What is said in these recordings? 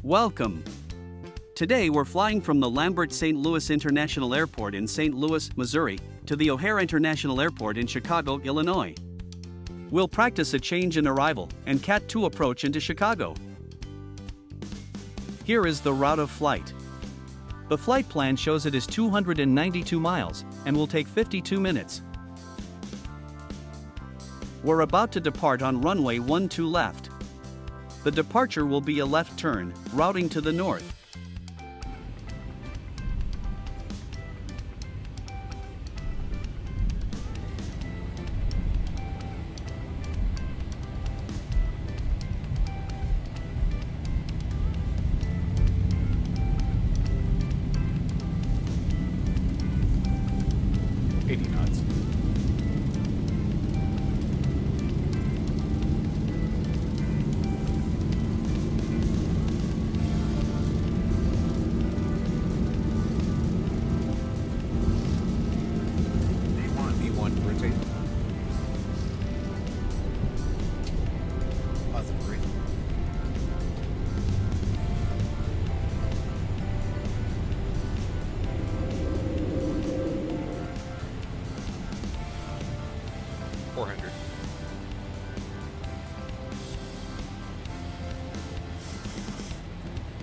Welcome. Today we're flying from the Lambert St. Louis International Airport in St. Louis, Missouri, to the O'Hare International Airport in Chicago, Illinois. We'll practice a change in arrival and Cat 2 approach into Chicago. Here is the route of flight. The flight plan shows it is 292 miles and will take 52 minutes. We're about to depart on runway 12 left. The departure will be a left turn, routing to the north.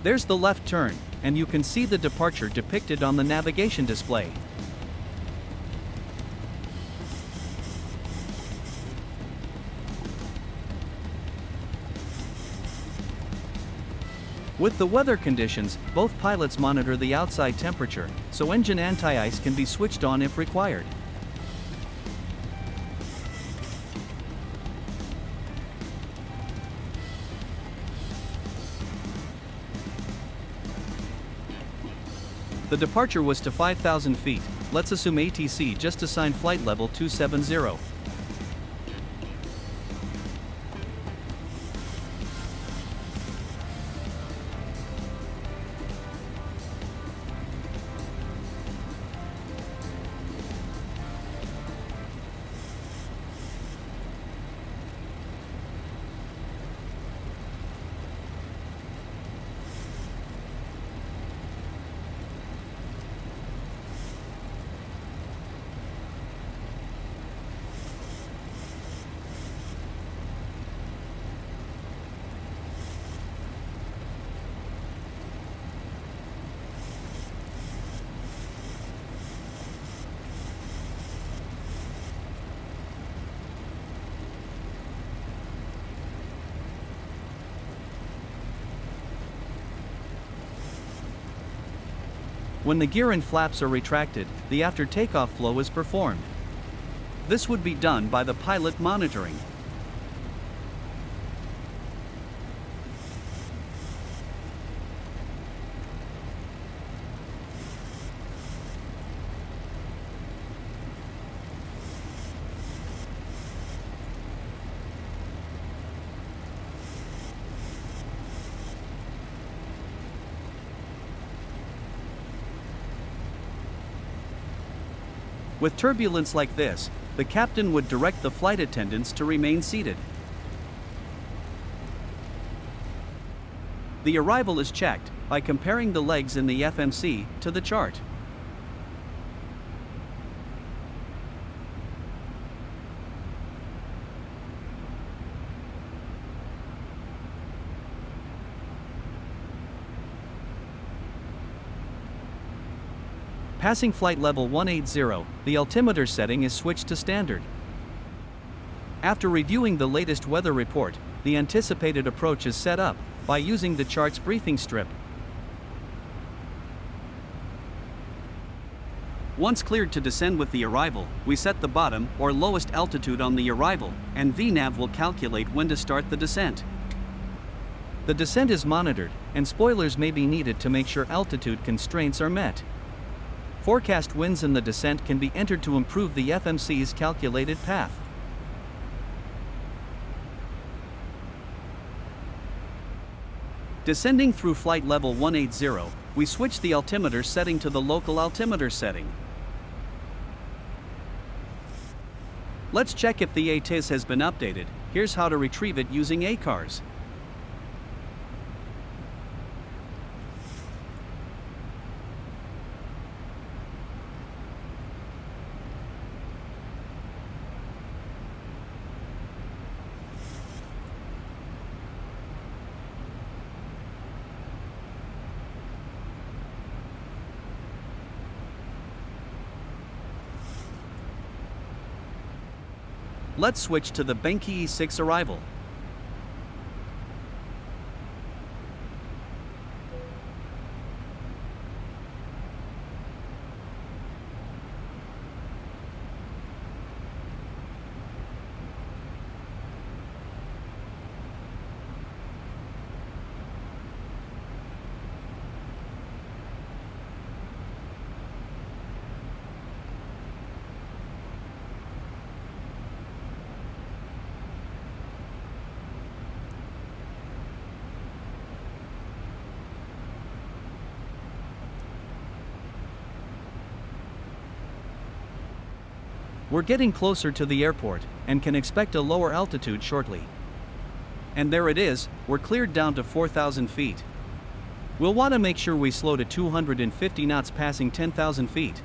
There's the left turn, and you can see the departure depicted on the navigation display. With the weather conditions, both pilots monitor the outside temperature, so engine anti-ice can be switched on if required. The departure was to 5,000 feet. Let's assume ATC just assigned flight level 270. When the gear and flaps are retracted, the after takeoff flow is performed. This would be done by the pilot monitoring. With turbulence like this, the captain would direct the flight attendants to remain seated. The arrival is checked by comparing the legs in the FMC to the chart. Passing flight level 180, the altimeter setting is switched to standard. After reviewing the latest weather report, the anticipated approach is set up by using the chart's briefing strip. Once cleared to descend with the arrival, we set the bottom or lowest altitude on the arrival, and VNAV will calculate when to start the descent. The descent is monitored, and spoilers may be needed to make sure altitude constraints are met. Forecast winds in the descent can be entered to improve the FMC's calculated path. Descending through flight level 180, we switch the altimeter setting to the local altimeter setting. Let's check if the ATIS has been updated. Here's how to retrieve it using ACARS. Let's switch to the Benki E6 arrival. We're getting closer to the airport, and can expect a lower altitude shortly. And there it is, we're cleared down to 4,000 feet. We'll want to make sure we slow to 250 knots passing 10,000 feet.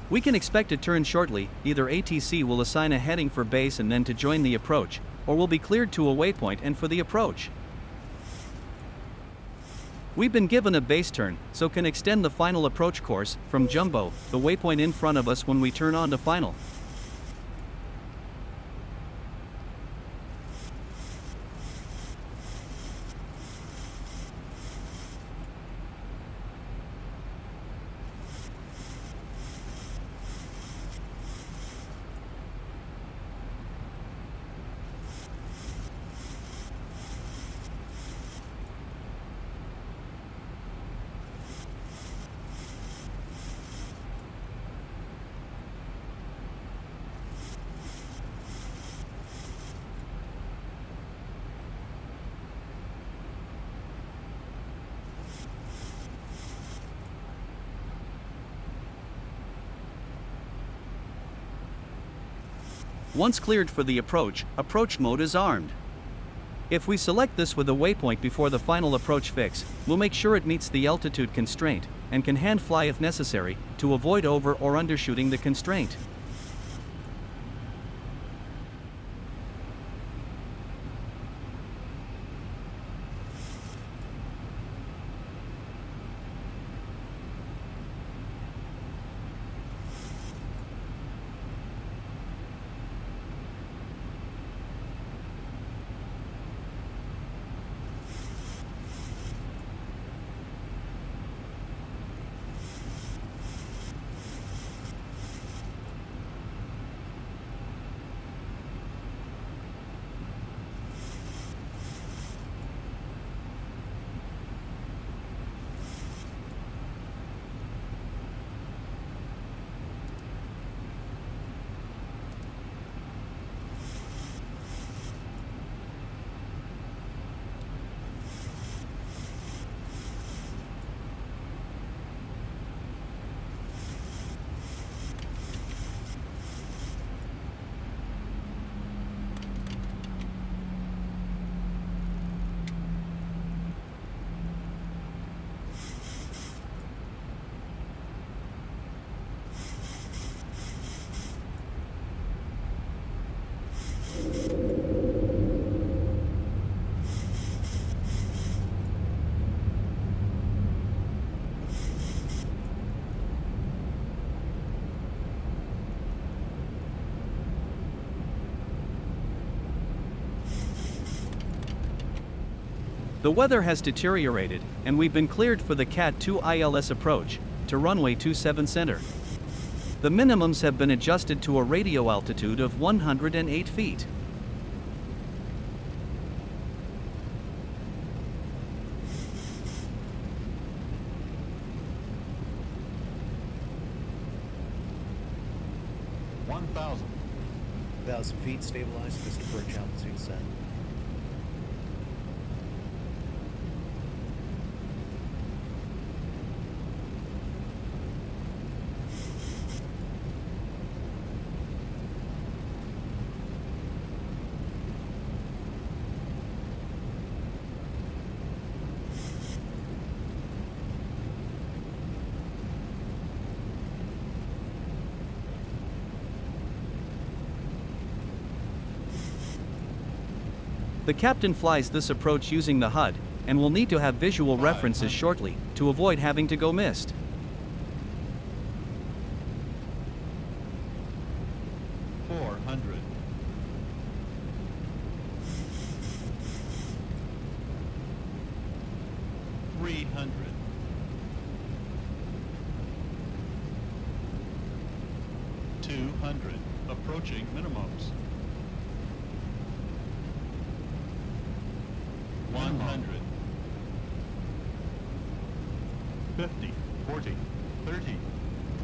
We can expect a turn shortly. Either ATC will assign a heading for base and then to join the approach, or will be cleared to a waypoint and for the approach. We've been given a base turn, so can extend the final approach course from Jumbo, the waypoint in front of us when we turn on to final. Once cleared for the approach mode is armed. If we select this with a waypoint before the final approach fix, we'll make sure it meets the altitude constraint, and can hand fly if necessary, to avoid over or undershooting the constraint. The weather has deteriorated, and we've been cleared for the Cat 2 ILS approach to runway 27 center. The minimums have been adjusted to a radio altitude of 108 feet. Thousand feet, stabilized, just approach altitude set. The captain flies this approach using the HUD, and will need to have visual references shortly, to avoid having to go missed. Approaching minimums. 100. 50, 40, 30,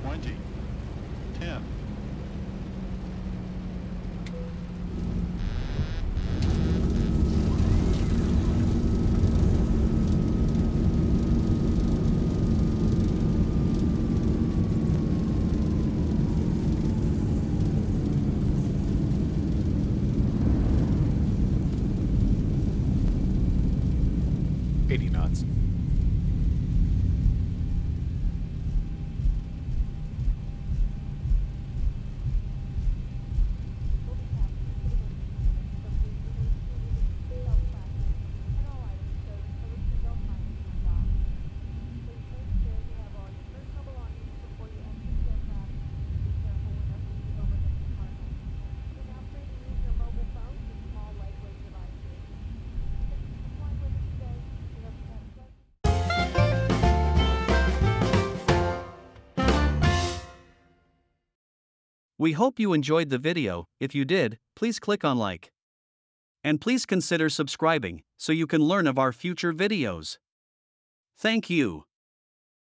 20, 10. We hope you enjoyed the video. If you did, please click on like. And please consider subscribing, so you can learn of our future videos. Thank you.